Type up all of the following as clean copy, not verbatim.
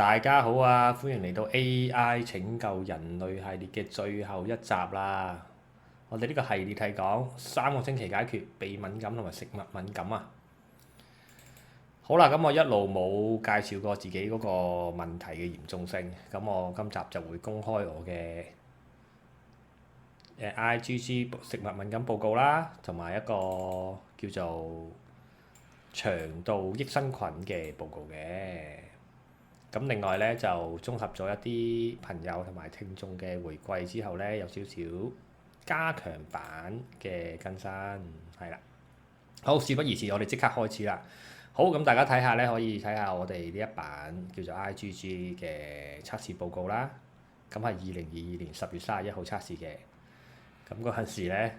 大家好啊！歡迎嚟到 AI 拯救人類系列嘅最後一集啦。我哋呢個系列係講3個星期解決鼻敏感同埋食物敏感啊。好啦，咁我一路冇介紹過自己嗰個問題嘅嚴重性，咁我今集就會公開我嘅IgG 食物敏感報告啦，同埋一個叫做腸道益生菌嘅報告嘅。咁另外咧就綜合咗一啲朋友同埋聽眾嘅回饋之後咧，有少少加強版嘅更新，係啦。好，事不宜遲，我哋即刻開始啦。好，咁大家睇下咧，可以睇下我哋呢一版叫做 IgG 嘅測試報告啦。咁係2022年10月31號測試嘅。咁嗰陣時咧，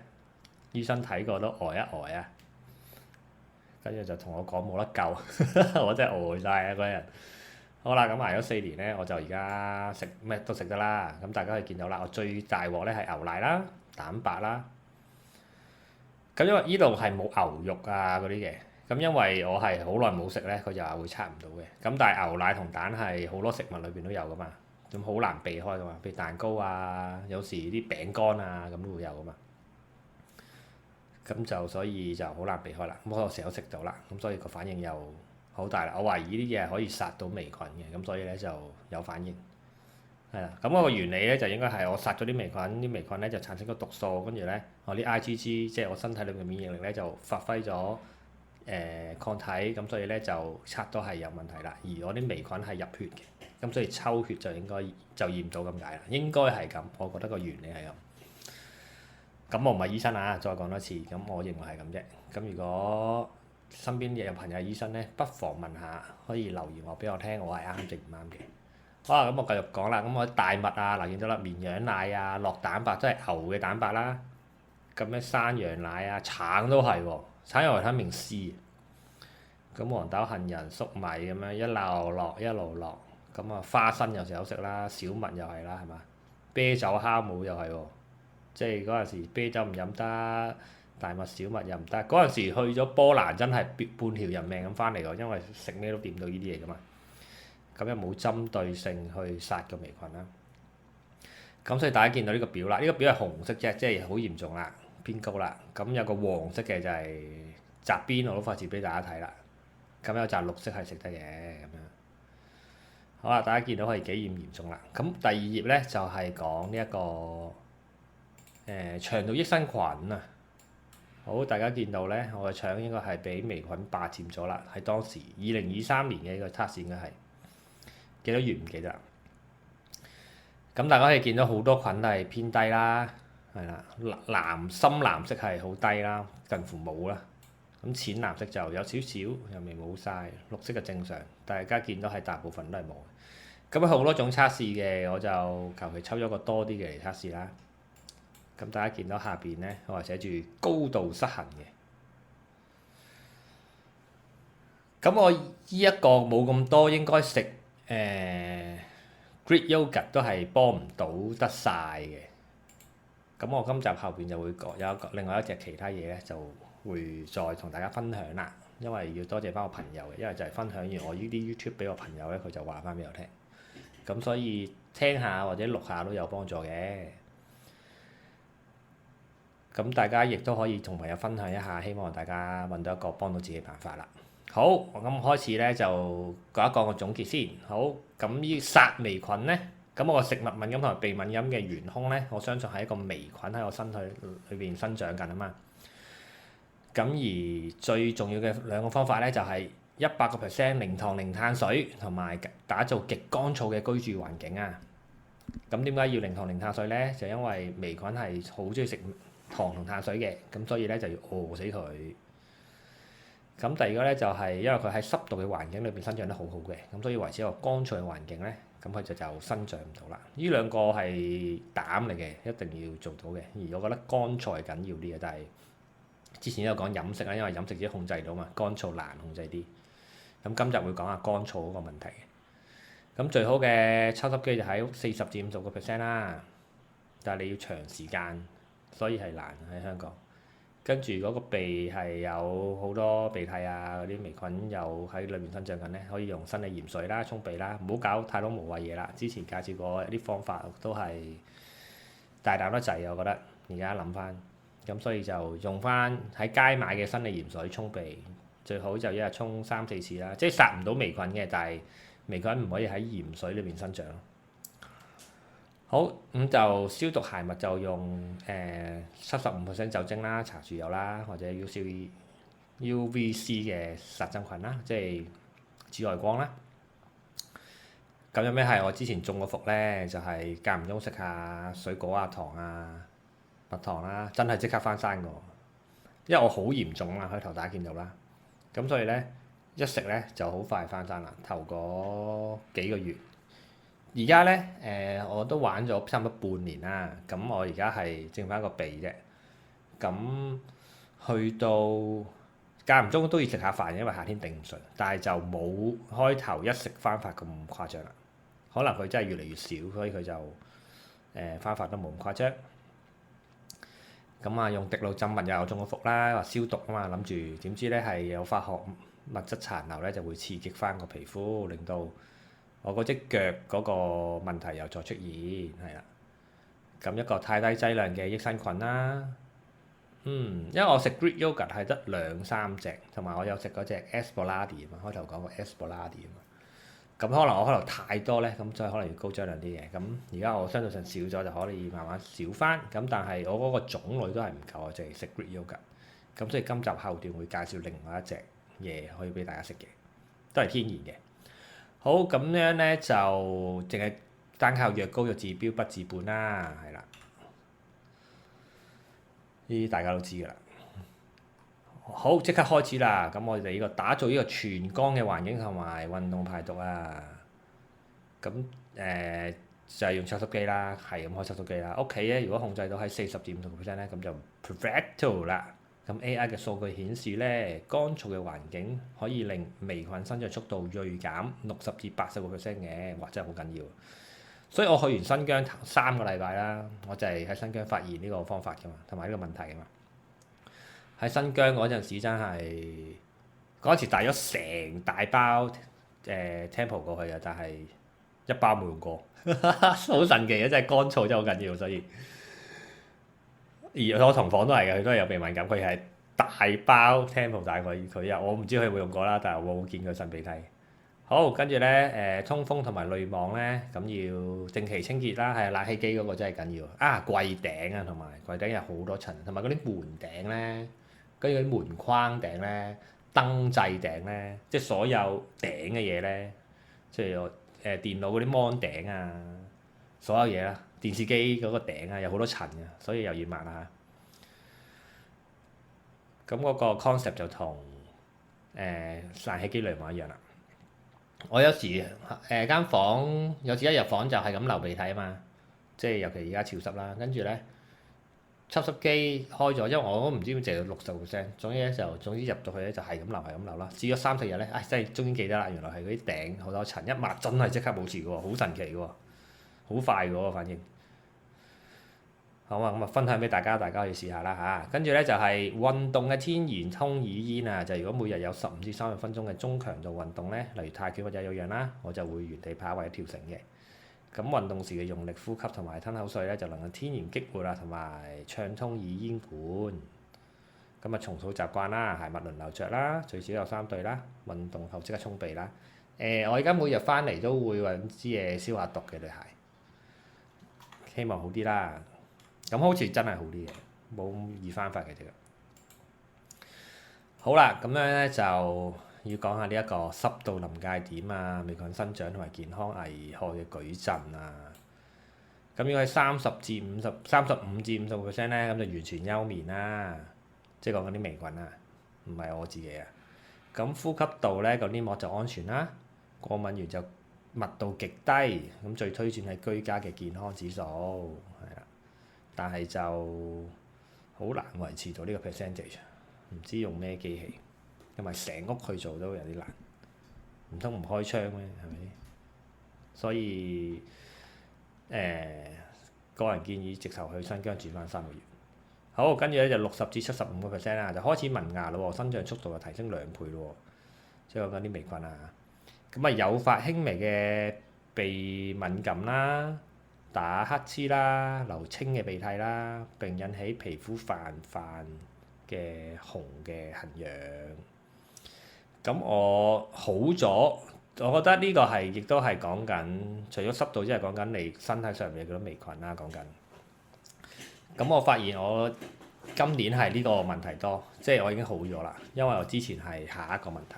醫生睇過都呆一呆啊，跟住就同我講冇得救，我真係呆晒啊嗰日。好啦，咁捱咗4年咧，我就而家食咩都食得啦。咁大家可以見到啦，我最大鑊咧係牛奶啦、蛋白啦。咁因為呢度係冇牛肉啊嗰啲嘅，咁因為我係好耐冇食咧，佢就話會測唔到嘅。咁但係牛奶同蛋係好多食物裏邊都有噶嘛，咁好難避開噶嘛。譬如蛋糕啊，有時啲餅乾啊咁都會有噶嘛。咁就所以就好難避開啦。咁我成日都食到啦，咁所以個反應又好大啦！我懷疑呢啲嘢係可以殺到微菌嘅，咁所以咧就有反應，係啦。咁嗰個原理咧就應該係我殺咗啲微菌，啲微菌咧就產生個毒素，跟住咧我啲 IgG 即係我身體裏面嘅免疫力咧就發揮咗抗體，咁所以咧就測到係有問題啦。而我啲微菌係入血嘅，咁所以抽血就應該就驗到咁解啦。應該係咁，我覺得個原理係咁。咁我唔係醫生啊，再講多次，咁我認為係咁啫。咁如果身邊有朋友係醫生咧，不妨問下，可以留言話俾我聽，我係啱定唔啱嘅。好啦，咁我繼續講啦。咁我大麥啊，嗱見到啦，綿羊奶啊，酪蛋白即係牛嘅蛋白啦。咁咧山羊奶啊，橙都係喎，橙有維他命 C。咁黃豆、杏仁、粟米咁樣一路落一路落。咁啊花生有時有食啦，小麥又係啦，係嘛？啤酒酵母又係喎，即係嗰陣時啤酒唔飲得。大麥小麥又唔得，嗰陣時去咗波蘭真係半條人命咁翻嚟喎，因為食咩都掂到呢啲嘢噶嘛。咁又冇針對性去殺個微菌啦。咁所以大家見到呢個表啦，呢個表係紅色啫，即係好嚴重啦，偏高啦。咁有個黃色嘅就係側邊，我都費事俾大家睇啦。咁有紮綠色係食得嘅咁樣。好啦，大家見到係幾嚴重啦。咁第二頁咧就係講呢一個腸道益生菌啊。好，大家見到咧，我嘅腸應該係俾微菌霸佔咗啦。喺當時2023年嘅呢個測試應該係幾多月唔記得啦。咁大家可以見到好多菌係偏低啦，係啦，深藍色係好低啦，近乎冇啦。咁淺藍色就有少少，又未冇晒，綠色嘅正常。大家見到係大部分都係冇。咁好多種測試嘅，我就求其抽咗個多啲嘅嚟測試啦。咁大家見到下邊咧，我係寫住高度失衡嘅。咁我依一個冇咁多，應該食Greek yogurt 都係幫唔到得晒嘅。咁我今集後邊就會講有另外一隻其他嘢咧，就會再同大家分享啦。因為要多謝翻我朋友嘅，因為就係分享完我呢啲 YouTube 俾我朋友咧，佢就話翻俾我聽。咁所以聽下或者錄下都有幫助嘅。咁大家亦都可以同朋友分享一下，希望大家揾到一個幫到自己嘅辦法啦。好，咁開始咧就講一講個總結先。好，咁呢殺微菌咧，咁我個食物敏感同埋鼻敏感嘅元兇咧，我相信係一個微菌喺我身體裏邊生長緊啊嘛。咁而最重要嘅兩個方法咧，就係100%零糖零碳水，同埋打造極乾燥嘅居住環境啊。咁點解要零糖零碳水咧？就因為微菌係好中意食糖同碳水嘅，咁所以咧就要餓死佢。咁第二個咧就係因為佢喺濕度嘅環境裏邊生長得好好嘅，咁所以維持一個乾燥嘅環境咧，咁佢就生長唔到啦。呢兩個係膽嚟嘅，一定要做到嘅。而我覺得乾燥係緊要啲嘅，但係之前都有講飲食啦，因為飲食自己控制到嘛，乾燥難控制啲。咁今集會講下乾燥嗰個問題。咁最好嘅抽濕機就喺40至50% 啦，但係你要長時間。所以係難喺香港。跟住嗰個鼻係有好多鼻涕啊嗰啲微菌又喺裏面生長緊咧，可以用生理鹽水啦沖鼻啦，唔好搞太多無謂嘢啦。之前介紹過一啲方法都係大膽得滯，我覺得而家諗翻，咁所以就用翻喺街買嘅生理鹽水沖鼻，最好就一日沖3-4次啦，即係殺唔到微菌嘅，但係微菌唔可以喺鹽水裏面生長。好，咁就消毒鞋襪就用75%酒精啦、茶樹油啦，或者 UVC 嘅殺菌菌啦，即係紫外光啦。咁有咩係我之前中個伏咧？就係間唔中食下水果啊、糖啊、蜜糖啦，真係即刻翻生㗎喎。因為我好嚴重啊，開頭大家見到啦。咁所以咧一食咧就好快翻生啦，頭嗰幾個月。而家咧我都玩咗差唔多半年啦，咁我而家係剩翻個鼻啫。咁去到間唔中都要食下飯，因為夏天頂唔順，但係就冇開頭一食翻發咁誇張啦。可能佢真係越嚟越少，所以佢就翻發都冇咁誇張。咁啊，用滴露浸物又中個伏啦，話消毒啊嘛，諗住點知咧係有化學物質殘留咧，就會刺激翻個皮膚，令到我嗰隻腳嗰個問題又再出現，係啦。咁一個太低劑量嘅益生菌啦，因為我食 Greek yogurt 係得2-3隻，同埋我有食嗰隻 Espoladi 啊嘛，開頭講過 Espoladi 啊嘛。咁可能我開頭太多咧，咁所以可能要高劑量啲嘅。咁而家我相對上少咗，就可以慢慢少翻。咁但係我嗰個種類都係唔夠，我淨係食 Greek yogurt。咁所以今集後段會介紹另外一隻嘢可以俾大家食嘅，都係天然嘅。好，咁樣咧就淨係單靠藥膏就治標不治本啦，係啦。呢啲大家都知㗎啦。好，即刻開始啦！咁我哋呢個打造呢個全光嘅環境同埋運動排毒啊。咁就係用抽濕機啦，係咁開抽濕機啦。屋企咧，如果控制到喺40-50%咧，咁就 perfecto 啦。咁 AI 嘅數據顯示咧，乾燥嘅環境可以令微菌生長速度銳減60-80%嘅，哇！真係好緊要。所以我去完新疆3個禮拜啦，我就係喺新疆發現呢個方法㗎嘛，同埋呢個問題㗎嘛。喺新疆嗰陣時真係嗰陣時帶咗成大包Tempo 過去嘅，但係一包冇用過，好神奇嘅，真係乾燥真係好緊要，所以而我同房都係嘅，佢都係有鼻敏感，佢係大包 Tempo 帶佢又我唔知佢有冇用過啦，但係我冇見佢擤鼻涕。好，跟住咧通風同埋濾網咧，咁要定期清潔啦，係冷氣機嗰個真係緊要啊！櫃頂啊，同埋櫃頂有好多塵，同埋嗰啲門頂咧。跟住嗰啲門框頂咧、燈掣頂咧，即係所有頂嘅嘢咧，即係電腦嗰啲 mon 頂啊，所有嘢啦，電視機嗰個頂啊，有好多塵嘅，所以又要抹下。咁嗰個 concept 就同冷氣機濾網一樣啦。我有時間房有時一入房就係咁流鼻涕啊嘛，即係尤其而家潮濕啦，跟住咧。抽濕機開咗，因為我都唔知點淨係60%，總之入到去咧就係咁流啦。試咗3-4日咧，真係終於記得啦，原來係嗰啲頂好多塵，一抹真係即刻冇事嘅喎，好神奇嘅喎，好快嘅喎，反應。好啊，咁啊分享俾大家可以試下啦嚇。跟住咧就係運動嘅天然通耳煙啊，就如果每日有15-30分鐘嘅中強度運動咧，例如泰拳或者有氧啦，我就會原地跑或者跳繩嘅。咁運動時嘅用力呼吸同埋吞口水咧，就能夠天然激活啊，同埋暢通耳咽管。咁啊，重塑習慣啦，鞋襪輪流着啦，最少有3對啦。運動後即刻沖鼻啦。我而家每日翻嚟都會揾支嘢消下毒嘅對鞋，希望好啲啦。咁好似真係好啲嘅，冇咁易翻發嘅啫。好啦，咁樣咧就要講下呢一個濕度臨界點啊，微菌生長同埋健康危害嘅矩陣啊。咁如果係35-50%咧，咁就完全休眠啦。即係講緊啲微菌啊，唔係我自己啊。咁呼吸道咧，個黏膜就安全啦。過敏源就密度極低，咁最推薦係居家嘅健康指數，係啦。但係就好難維持到呢個 percentage，唔知用咩機器，同埋成屋去做都有啲難，唔通唔開窗咩？係咪？所以個人建議直頭去新疆住翻3個月，好，跟住咧就60至75%啦，就開始萌芽咯喎，生長速度就提升2倍咯喎，即係講緊啲微菌啊。咁啊，誘發輕微嘅鼻敏感啦、打乞嗤啦、流清嘅鼻涕啦，並引起皮膚泛泛嘅紅嘅痕癢。咁我好咗，我覺得呢個係亦都係講緊，除咗濕度之外，講緊你身體上面嘅嗰啲微菌啦，講緊。咁我發現我今年係呢個問題多，即係我已經好咗啦，因為我之前係下一個問題。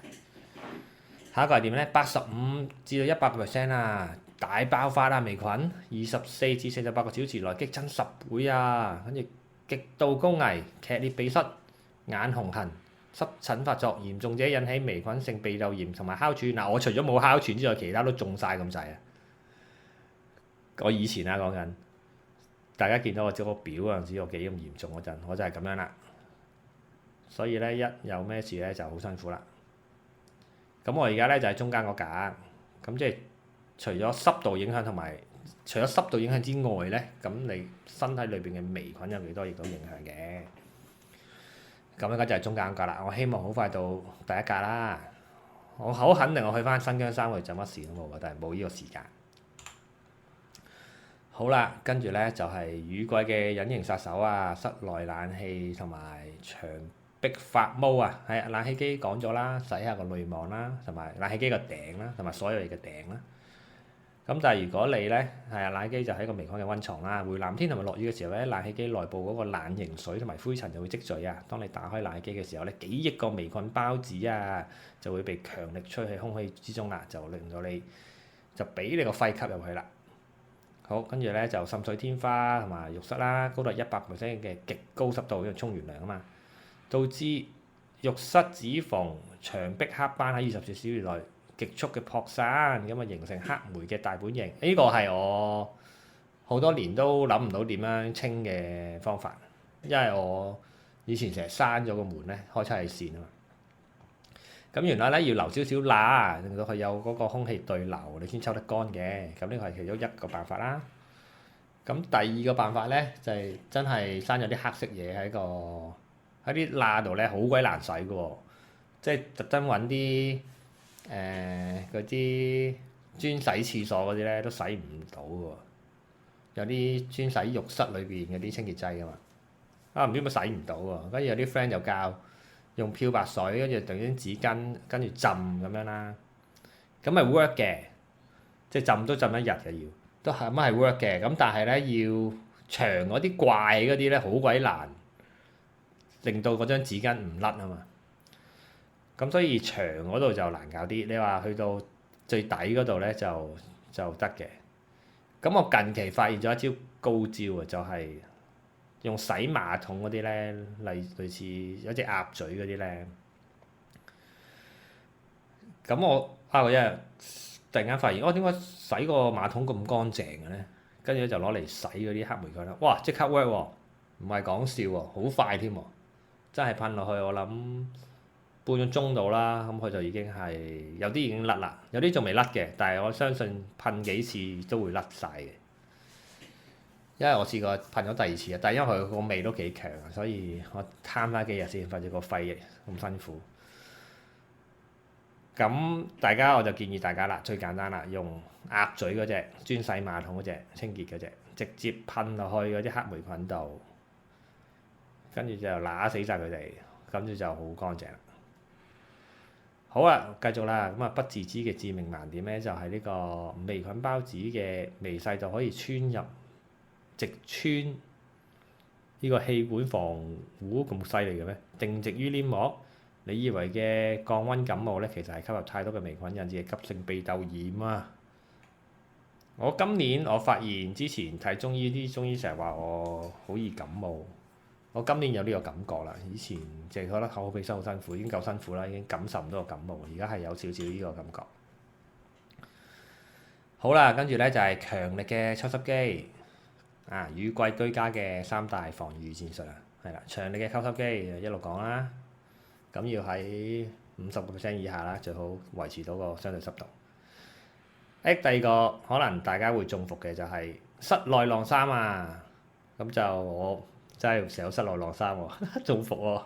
下一個係點咧？85至到100%啊，大爆發啊微菌，24至48個小時內激增10倍啊，跟住極度高危，劇烈鼻塞、眼紅痕、濕疹發作，嚴重者引起微菌性鼻竇炎同埋哮喘。嗱，我除咗冇哮喘之外，其他都中晒咁滯啊！我以前啊講緊，大家見到我照個表嗰陣時，我幾咁嚴重嗰陣，我就係咁樣啦。所以咧，一有咩事咧就好辛苦啦。咁我而家咧就喺中間嗰格，咁即係除咗濕度影響同埋除咗濕度影響之外咧，咁你身體裏邊嘅微菌有幾多亦都影響嘅。咁而家就係中間格啦，我希望好快到第一格啦。我好肯定我去翻新疆山去就乜事都冇嘅，但係冇呢個時間。好啦，跟住咧就係雨季嘅隱形殺手啊，室內冷氣同埋牆壁發毛啊，係啊，冷氣機講咗啦，洗下個濾網啦，同埋冷氣機個頂啦，同埋所有嘢嘅頂啦。咁但係如果你咧係啊，冷氣機就係一個微菌嘅溫床啦。回南天同埋落雨嘅時候咧，冷氣機內部嗰個冷凝水同埋灰塵就會積聚啊。當你打開冷氣機嘅時候咧，幾億個微菌孢子啊就會被強力吹去空氣之中啦，就令到你就俾你個肺吸入去啦。好，跟住咧就滲水天花同埋浴室啦，高達100%嘅極高濕度，因為沖完涼啊嘛，導致浴室指縫、牆壁黑斑喺24小時內極速嘅擴散，咁啊形成黑莓嘅大本營。呢個係我好多年都諗唔到點樣清嘅方法，因為我以前成日閂咗個門咧，開抽氣扇啊嘛。咁原來咧要留少少罅，令到佢有嗰個空氣對流，你先抽得乾嘅。咁呢個係其中一個辦法啦。咁第二個辦法咧就係真係生咗啲黑色嘢喺啲罅度咧，好鬼難洗嘅喎。即係特登揾啲嗰啲專洗廁所嗰啲咧，都洗唔到嘅喎。有啲專洗浴室裏邊嗰啲清潔劑㗎嘛，唔知點解洗唔到喎。跟住有啲 friend 就教用漂白水，跟住定啲紙巾，跟住浸咁樣啦。咁咪 work 嘅，即係浸都浸一日嘅要，都係乜係 work 嘅。咁但係咧要長嗰啲怪嗰啲咧，好鬼難，令到嗰張紙巾唔甩啊嘛。咁所以長嗰度就難搞啲。你話去到最底嗰度咧就得嘅。咁我近期發現咗一招高招啊，就係用洗馬桶嗰啲咧，類似有隻鴨嘴嗰啲咧。咁我一日突然間發現，點解洗個馬桶咁乾淨嘅咧？跟住就攞嚟洗嗰啲黑霉菌啦。哇！即刻 work 喎，唔係講笑喎，好快添喎，真係噴落去我諗半個鐘到啦。咁佢就已經係有啲已經甩啦，有啲仲未甩嘅，但係我相信噴幾次都會甩晒嘅。因為我試過噴咗第二次啊，但係因為佢個味都幾強啊，所以我攤翻幾日先，費事個肺咁辛苦。咁我就建議大家啦，最簡單啦，用鴨嘴嗰隻專洗馬桶嗰隻清潔嗰隻，直接噴落去嗰啲黑霉菌度，跟住就揦死晒佢哋，跟住就好乾淨啦。好啦，繼續啦。咁啊，不自知嘅致命盲點咧，就係呢個微菌孢子嘅微細就可以直穿呢個氣管防護咁犀利嘅咩？定植於黏膜。你以為嘅降溫感冒咧，其實係吸入太多嘅微菌引致嘅急性鼻竇炎啊！我今年我發現之前睇中醫，啲中醫成日話我好易感冒，我今年有呢個感覺啦。以前淨係覺得口鼻生好辛苦，已經夠辛苦啦，已經感受唔到個感冒。而家係有少少呢個感覺。好啦，跟住咧就係強力嘅抽濕機。雨季居家嘅3大防禦戰術啊，係啦，強力嘅抽濕機一路講啦。咁要喺50% 以下啦，最好維持到個相對濕度。第二個可能大家會中伏嘅就係室內晾衫啊，咁就我真係成日室內晾衫喎，中伏喎。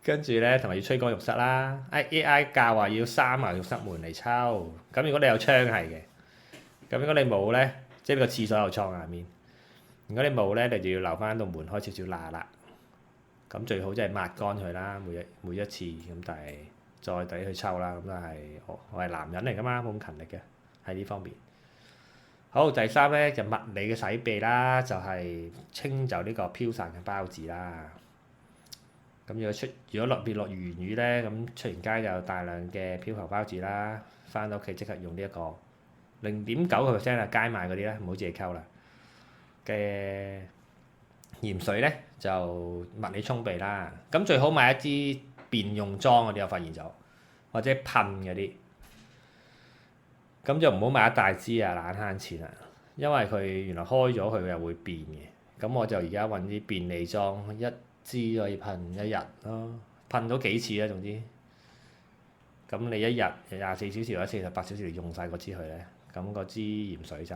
跟住咧，同埋要吹乾浴室啦。AI 教話要閂埋浴室門嚟抽。咁如果你有窗係嘅，咁如果你冇咧，即係呢個廁所有窗下面。如果你冇咧，你就要留翻道門開少少罅啦。咁最好即係抹乾佢啦，每一次咁，但係再抵去抽啦。咁都係我係男人嚟噶嘛，冇咁勤力嘅喺呢方面。好，第三咧就物理嘅洗鼻啦，就係清走呢個飄散嘅孢子啦。咁如果落完雨咧，咁出完街就有大量嘅漂浮孢子啦。翻到屋企即刻用呢一個0.9%啊，街賣嗰啲咧，唔好自己溝啦嘅鹽水咧，就物理沖鼻啦。咁最好買一支便用裝嗰啲，我發現咗，或者噴嗰啲。咁就唔好買一大支啊，懶慳錢啊，因為佢原來開咗佢又會變嘅。咁我就而家揾啲便利裝，一支可以噴一日咯，噴到幾次啦，總之。咁你一日24小時或者48小時用晒嗰支佢咧，咁嗰支鹽水就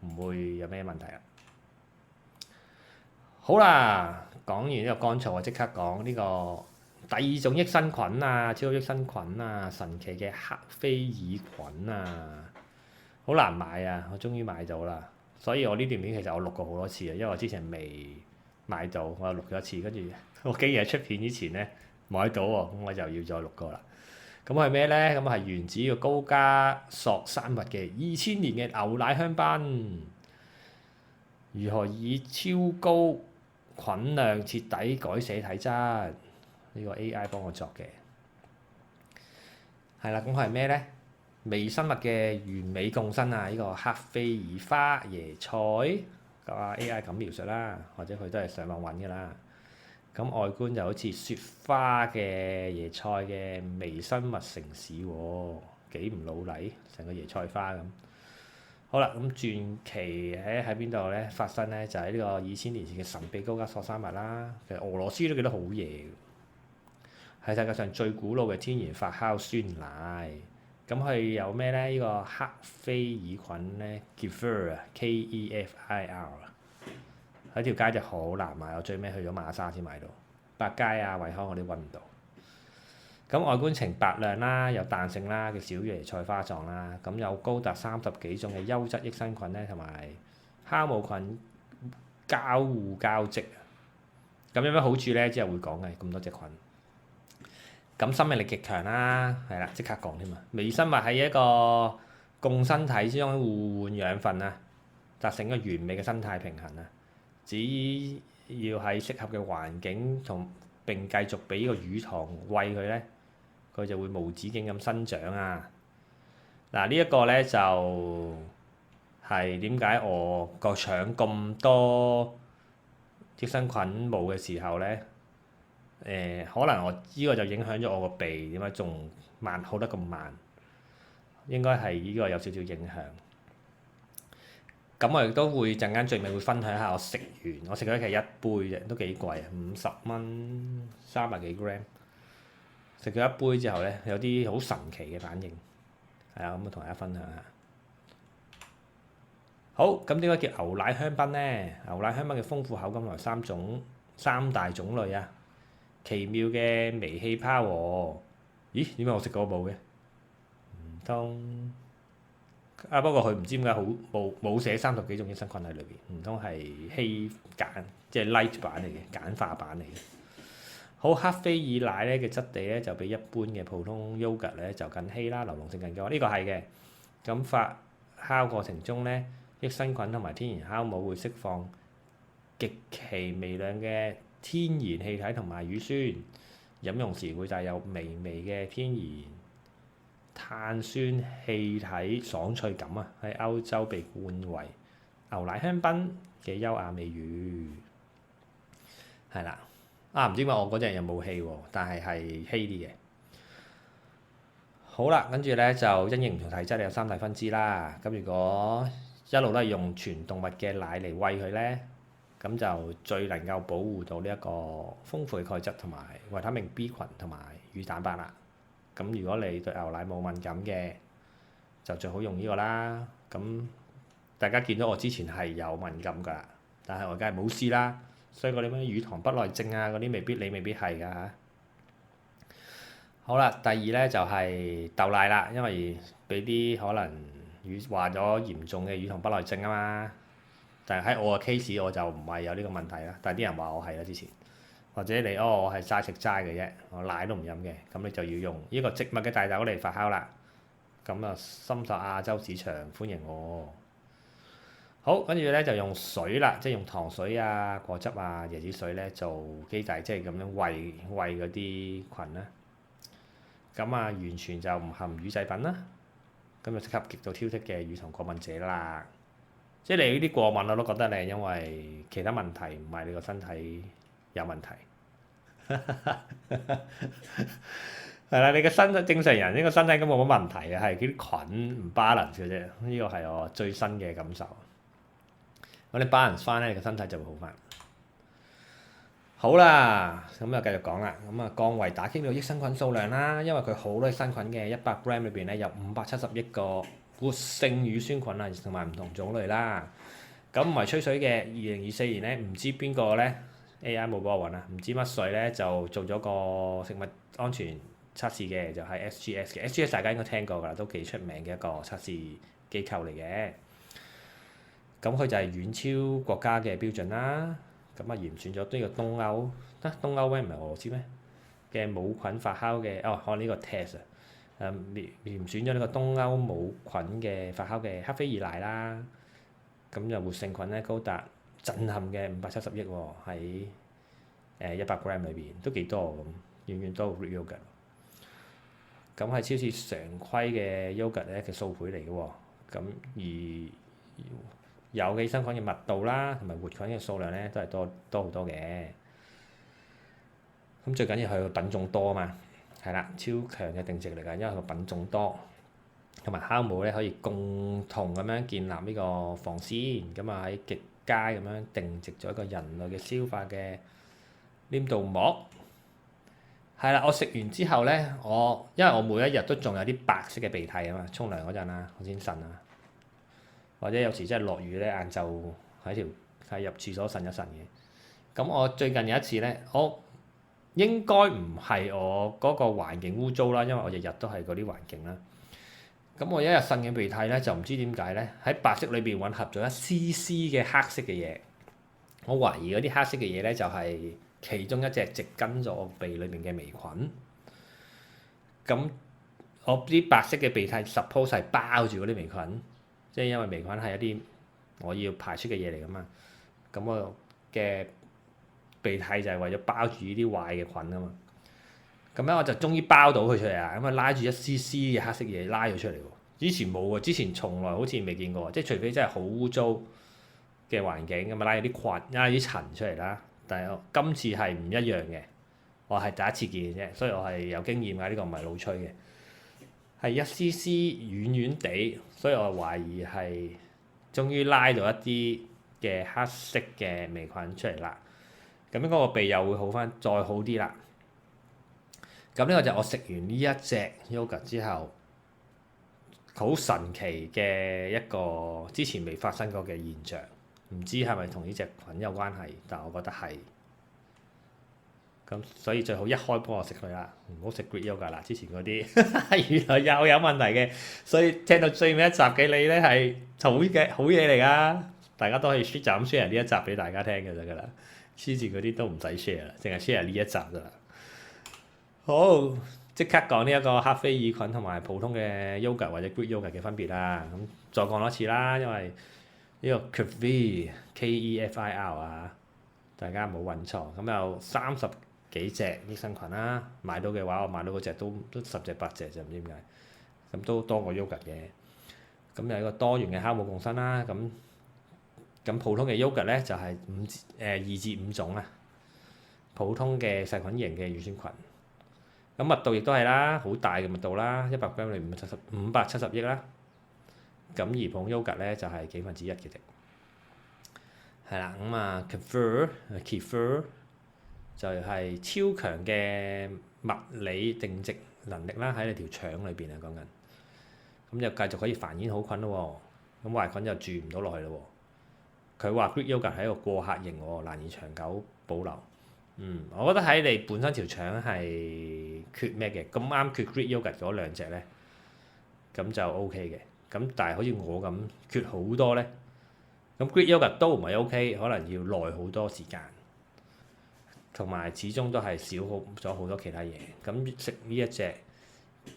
唔會有咩問題啦。好啦，講完呢個乾燥，我即刻講呢個第二種益生菌啊，超級益生菌啊，神奇嘅黑非爾菌啊，好難買啊！我終於買到啦，所以我呢段片其實我錄過好多次啊，因為我之前未買到，我又錄咗一次，跟住我竟然喺出片之前咧買到喎，咁我就要再錄過啦。咁係咩咧？咁係源自呢個高加索生物嘅2000年嘅牛奶香檳，如何以超高菌量徹底改寫體質？呢個 AI 幫我作嘅，係啦。咁係咩咧？微生物嘅完美共生啊！呢個黑非爾花椰菜，個 AI 咁描述啦，或者佢都係上網揾㗎啦。咁外觀就好似雪花嘅椰菜嘅微生物城市喎，幾唔老禮，成個椰菜花咁。好啦，咁傳奇喺邊度咧發生咧？就喺呢個2000年前嘅神秘高加索生物啦。其實俄羅斯都記得好嘢，係世界上最古老嘅天然發酵酸奶。咁佢有咩咧？呢個黑非爾菌咧 Kefir 啊，Kefir 喺條街就好難買，我最尾去咗馬莎先買到，百佳啊、惠康嗰啲揾唔到。咁外觀呈白亮啦，有彈性啦嘅小椰菜花狀啦，咁有高達30幾種嘅優質益生菌咧，同埋酵母菌交互交織。咁有咩好處咧？之後會講嘅，咁多隻菌。咁生命力極強啦，係啦，即刻講添啊！微生物喺一個共生體之中互換養分啊，達成一個完美嘅生態平衡啊！只要喺適合嘅環境並繼續俾個乳糖餵佢咧，佢就會無止境咁生長啊！嗱，呢一個咧就係點解我個腸咁多益生菌冇嘅時候咧？可能我呢個就影響咗我個鼻點解仲好得咁慢，應該係呢個有少少影響。咁我亦都會陣間最尾會分享下我食咗其實一杯啫，都幾貴啊，50蚊300幾 gram。食咗一杯之後咧，有啲好神奇嘅反應，係啊，咁我同大家分享下。好，咁點解叫牛奶香檳咧？牛奶香檳嘅豐富口感來三大種類啊！奇妙嘅微氣泡喎，咦？點解我食過冇嘅？唔通啊？不過佢唔知點解冇寫30幾種益生菌喺裏邊，唔通係即係 light 版嚟嘅簡化版嚟嘅。好，黑非爾奶咧嘅質地咧就比一般嘅普通 yogurt 咧就更稀啦，流動性更高。呢個係嘅。咁發酵過程中咧，益生菌同埋天然酵母會釋放極其微量嘅天然氣體同埋乳酸，飲用時會帶有微微嘅天然碳酸氣體爽脆感啊！喺歐洲被冠為牛奶香檳嘅優雅美譽，係啦。唔知點解我嗰隻又冇氣喎，但係稀啲嘅。好啦，跟住咧就因應唔同體質，有3大分支啦。咁如果一路都係用全動物嘅奶嚟餵佢咧，咁就最能夠保護到呢一個豐富嘅鈣質同埋維他命 B 群同埋乳蛋白啦。咁如果你對牛奶冇敏感嘅，就最好用呢個啦。咁大家見到我之前係有敏感㗎，但係我梗係冇試啦，所以嗰啲咩乳糖不耐症啊嗰啲你未必係㗎嚇。好啦，第二咧就係豆奶啦，因為俾啲可能話咗嚴重嘅乳糖不耐症啊嘛。但係喺我嘅 case 我就唔係有呢個問題啦，但係啲人話我係啦之前，或者你我係齋食齋嘅啫，我奶都唔飲嘅，咁你就要用呢個植物嘅大豆嚟發酵啦。咁啊，深受亞洲市場歡迎喎。好，跟住咧就用水啦，即係用糖水啊、果汁啊、椰子水咧做基底，即係咁樣餵嗰啲菌啦。咁啊，完全就唔含乳製品啦。咁就適合極度挑剔嘅乳糖過敏者啦。即係你呢啲過敏我都覺得你係因為其他問題，唔係你個身體有問題。係啦，你個身體正常人呢個身體咁冇乜問題嘅，係啲菌唔 balance 嘅啫。呢個係我最新嘅感受。咁你 balance 翻咧，你個身體就會好翻。好啦，咁就繼續講啦。咁啊，降維打擊呢個益生菌數量啦，因為佢好多益生菌嘅100 gram 裏邊咧有570億個活性乳酸菌啊，同埋唔同種類啦。咁唔係吹水嘅，2024年咧唔知邊個咧 AI 冇幫我揾啊，唔知乜水咧就做咗個食物安全測試嘅，就係 SGS 嘅。SGS 大家應該聽過㗎啦，都幾出名嘅一個測試機構嚟嘅。咁佢就係遠超國家嘅標準啦。咁啊，嚴選咗呢個東歐，東歐咩唔係俄羅斯咩嘅冇菌發酵嘅可能呢個 test 啊，嚴選咗呢個東歐冇菌嘅發酵嘅黑菲爾奶啦。咁就活性菌咧高達震撼嘅570億喎，喺100 gram 裏邊都幾多咁，遠遠多過 Greek yogurt。咁係超市常規嘅 yogurt 咧嘅數倍嚟嘅喎。咁而有嘅益生菌嘅密度啦，同埋活菌嘅數量咧都係多好多嘅。咁最緊要係個品種多啊嘛，係啦，超強嘅定植嚟㗎，因為個品種多，同埋酵母咧可以共同咁樣建立呢個防線，咁啊喺極佳咁樣定植咗一個人類嘅消化嘅黏道膜。係啦，我食完之後咧，因為我每一日都仲有啲白色嘅鼻涕啊嘛，沖涼嗰陣啊，我先擤啊。或者有時真係落雨咧，晏晝喺入廁所擤一擤嘅。咁我最近有一次咧，我應該唔係我嗰個環境污糟啦，因為我日日都係嗰啲環境啦。咁我一日擤嘅鼻涕咧，就唔知點解咧，喺白色裏邊混合咗一絲絲嘅黑色嘅嘢。我懷疑嗰啲黑色嘅嘢咧，就係其中一隻植根咗我鼻裏邊嘅微菌。咁我啲白色嘅鼻涕 suppose 係包住嗰啲微菌。即係因為微菌係一啲我要排出嘅嘢嚟㗎嘛，咁我嘅鼻涕就係為咗包住呢啲壞嘅菌啊嘛。咁咧我就終於包到佢出嚟啦，咁啊拉住一絲絲嘅黑色嘢拉咗出嚟喎。之前冇喎，之前從來好似未見過，即係除非真係好污糟嘅環境咁啊拉咗啲菌、拉啲塵出嚟啦。但係我今次係唔一樣嘅，我係第一次見嘅啫，所以我係有經驗㗎，呢個唔係老吹嘅。係一絲絲軟軟地，所以我懷疑係終於拉到一啲嘅黑色嘅微菌出嚟啦。咁應該個鼻又會好翻，再好啲啦。咁呢個就我食完呢一隻 yogurt 之後，好神奇嘅一個之前未發生過嘅現象。唔知係咪同呢隻菌有關係？但我覺得係。咁所以最好一開波就食佢啦，唔好食 Greek yogurt 啦。之前嗰啲原來又有問題嘅，所以聽到最尾一集嘅你咧係好嘢嚟㗎。大家都可以 share 就咁 share 呢一集俾大家聽嘅就㗎啦。黐住嗰啲都唔使 share 啦，淨係 share 呢一集咋啦。好，即刻講呢一個黑菲爾菌同埋普通嘅 yogurt 或者 Greek yogurt 嘅分別啦。咁再講多次啦，因為呢個 Kefir Kefir 啊，大家唔好揾錯。咁有30幾隻益生菌啦，買到嘅話我買到嗰隻都10隻8隻就唔知點解，咁都多過 yogurt 嘅。咁有一個多元嘅酵母共生啦，咁普通嘅 yogurt 咧就係2至5種啊，普通嘅細菌型嘅乳酸菌。咁密度亦都係啦，好大嘅密度啦，100 gram 裏570億啦。咁而普通 yogurt 咧就係幾分之一嘅啫。係啦，咁啊 Kefir就係超強嘅物理定植能力啦，喺你條腸裏邊啊講緊。咁就繼續可以繁衍好菌咯喎，咁壞菌就住唔到落去咯佢話 Greek yogurt 係一個過客型喎，難以長久保留。我覺得喺你本身條腸係缺咩嘅，咁啱缺 Greek yogurt 嗰兩隻咧，咁就 OK 嘅。咁但係好似我咁缺好多咧，咁 Greek yogurt 都唔係 OK，可能要耐好多時間，同埋始終都係少好咗好多其他嘢。咁食呢一隻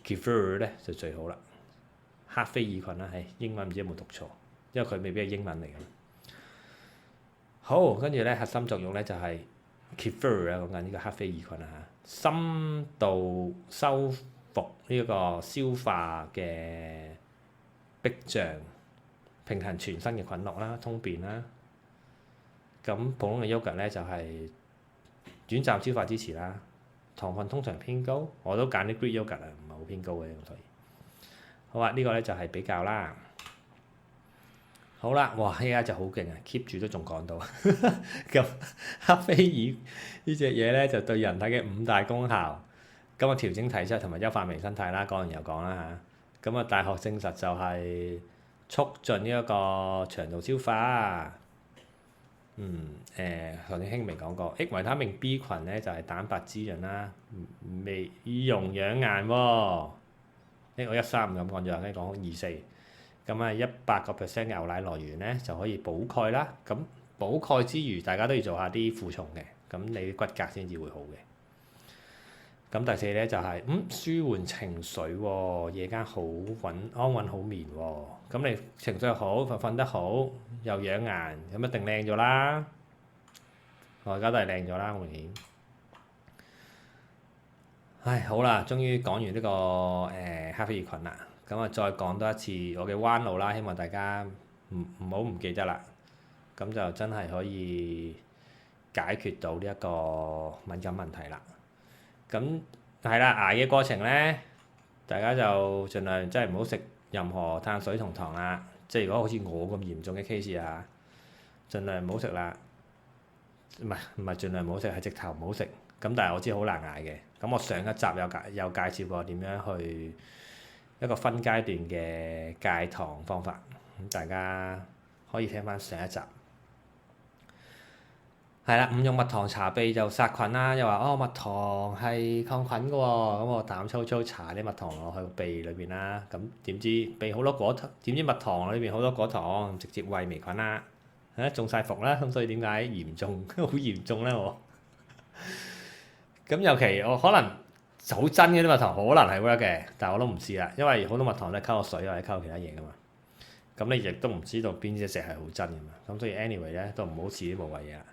Kefir 咧就最好啦。黑菲爾菌啦，係英文唔知有冇讀錯，因為佢未必係英文嚟嘅。好，跟住咧核心作用咧就係 Kefir 啊，講緊呢個黑菲爾菌啊嚇，深度修復呢個消化嘅壁障，平衡全身嘅菌落啦，通便啦。咁普通嘅 yogurt 咧就係短暫消化支持啦，糖分通常偏高，我都揀啲 Greek yogurt 啊，唔係好偏高嘅，所以好啊，呢個咧就係比較啦。好啦，哇！依家就好勁啊，keep 住都仲講到。咁黑菲爾呢隻嘢咧就對人體嘅5大功效，咁啊調整體質同埋優化微生態啦，講完又講啦嚇。咁啊大學證實就係促進呢一個腸道消化。頭先輕微講過，維他命 B 群咧就係蛋白滋潤啦，美容養顏喎。我135咁講咗，跟住講24。咁啊100%嘅牛奶來源咧就可以補鈣啦。咁補鈣之餘，大家都要做下啲負重嘅，咁你啲骨骼先至會好嘅。咁第4咧就係舒緩情緒喎，夜間好安穩好眠喎。咁你情緒好，瞓得好，又養顏，咁一定靚咗啦。我而家都係靚咗啦，好明顯。唉，好啦，終於講完呢個黑菲爾菌啦。咁啊，再講多一次我嘅彎路啦，希望大家唔好唔記得啦。咁就真係可以解決到呢一個敏感問題啦。咁係啦，捱嘅過程咧，大家就盡量真係唔好食任何碳水同糖啦。即係如果好似我咁嚴重嘅 case 啊，盡量唔好食啦。唔係盡量唔好食，係直頭唔好食。咁但係我知好難捱嘅。咁我上一集有介紹過點樣去一個分階段嘅戒糖方法，咁大家可以聽翻上一集。係啦，唔用蜜糖搽鼻就殺菌啦，又話蜜糖係抗菌嘅喎，咁我膽粗粗搽啲蜜糖落去鼻裏邊啦，咁點知鼻好多果糖，點知蜜糖裏邊好多果糖，直接餵微菌啦，中晒伏啦，咁所以點解嚴重好嚴重咧我？咁尤其我可能好真嘅啲蜜糖可能係 work 嘅，但係我都唔知啦，因為好多蜜糖都係溝水或者溝其他嘢噶嘛。咁你亦都唔知道邊隻係好真噶嘛。咁所以 anyway 咧都唔好試啲無謂嘢啦。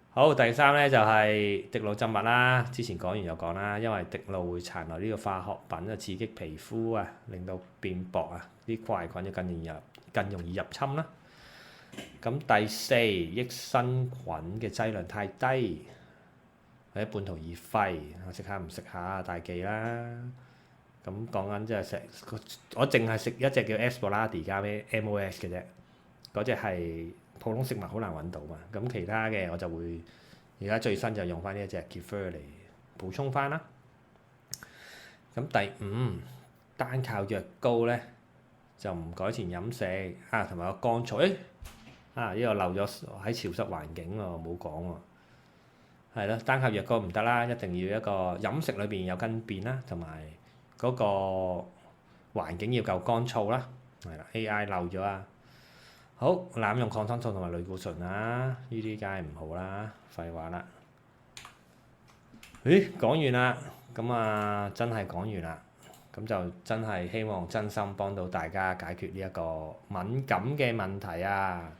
好，第3咧就係滴露浸物啦。之前講完又講啦，因為滴露會殘留呢個化學品啊，刺激皮膚啊，令到變薄啊，啲壞菌就更容易入侵啦。咁第4，益生菌嘅劑量太低，或者半途而廢，食下唔食下大忌啦。咁講緊即係食，我淨係食一隻叫 Espoladi 加咩 MOS 嘅啫，嗰隻係普通食物好難揾到嘛。咁其他嘅我就會而家最新就用翻呢一隻 Kefir 嚟補充翻啦。咁第5，單靠藥膏咧就唔改善飲食啊，同埋個乾燥。呢個漏咗喺潮濕環境喎，冇講喎。係咯，單靠藥膏唔得啦，一定要一個飲食裏邊有根變啦，同埋嗰個環境要夠乾燥啦。係啦 ，AI 漏咗啊！好，濫用抗生素同埋類固醇啊，呢啲梗係唔好啦，廢話啦。講完啦，咁啊真係講完啦，咁就真係希望真心幫到大家解決呢一個敏感嘅問題啊！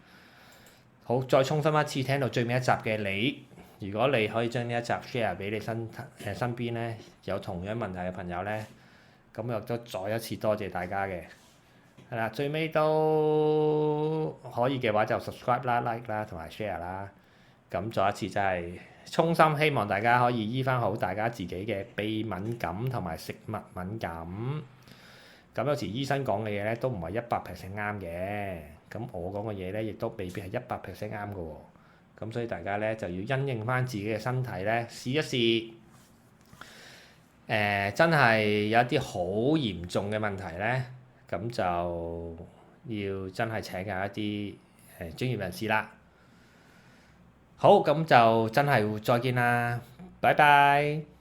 好，再重申一次，聽到最尾一集嘅你，如果你可以將呢一集 share 俾你身邊咧有同樣問題嘅朋友咧，咁又都再一次多謝大家嘅。係啦，最尾都可以嘅話就 subscribe 啦、like 啦同埋 share 啦。咁再一次真係衷心希望大家可以醫翻好大家自己嘅鼻敏感同埋食物敏感。咁有時醫生講嘅嘢咧都唔係100% 啱嘅，咁我講嘅嘢咧亦都未必係100% 啱嘅喎。咁所以大家咧就要因應翻自己嘅身體咧試一試。真係有一啲好嚴重嘅問題咧，咁就要真係請教一啲專業人士啦。好，咁就真係再見啦，拜拜。